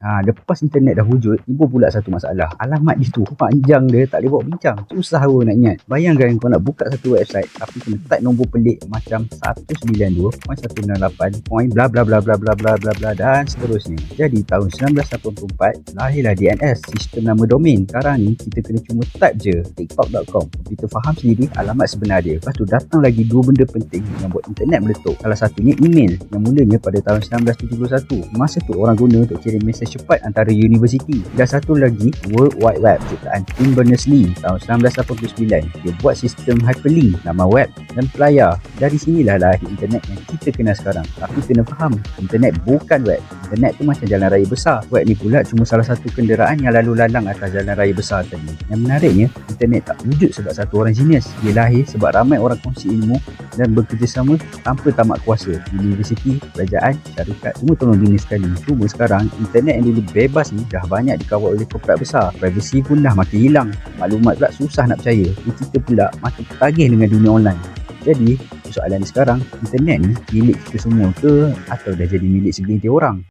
Lepas internet dah wujud, timbul pula satu masalah. Alamat dia tu panjang dia, tak boleh bawa bincang. Susah pun nak ingat. Bayangkan kau nak buka satu website tapi kena type nombor pelik macam 192.168. bla bla bla bla bla bla bla bla dan seterusnya. Jadi tahun 1984 lahirlah DNS, sistem nama domain. Sekarang ni kita kena cuma type je tiktok.com. Kita faham sendiri alamat sebenar dia. Lepas tu datang lagi dua benda penting yang buat internet meletup. Salah satunya email yang mulanya pada tahun 1971. Masa tu orang guna untuk kirim mesej cepat antara universiti. Dan satu lagi World Wide Web ciptaan Tim Berners-Lee tahun 1989. Dia buat sistem hyperlink, nama web dan pelayar. Dari sinilah lahir internet yang kita kenal sekarang. Tapi kena faham, internet bukan web. Internet tu macam jalan raya besar. Web ni pula cuma salah satu kenderaan yang lalu lalang atas jalan raya besar tadi. Yang menariknya, internet tak wujud sebab satu orang genius. Dia lahir sebab ramai orang kongsi ilmu dan bekerjasama tanpa tamak kuasa. Universiti, kerajaan, syarikat semua tolong bina sekali. Cuma sekarang internet yang dulu bebas ni dah banyak dikawal oleh korporat besar. Privacy pun dah makin hilang. Maklumat pula susah nak percaya. Kita pula makin tertagih dengan dunia online. Jadi, soalan ni sekarang, internet ni milik kita semua ke atau dah jadi milik segelintir orang?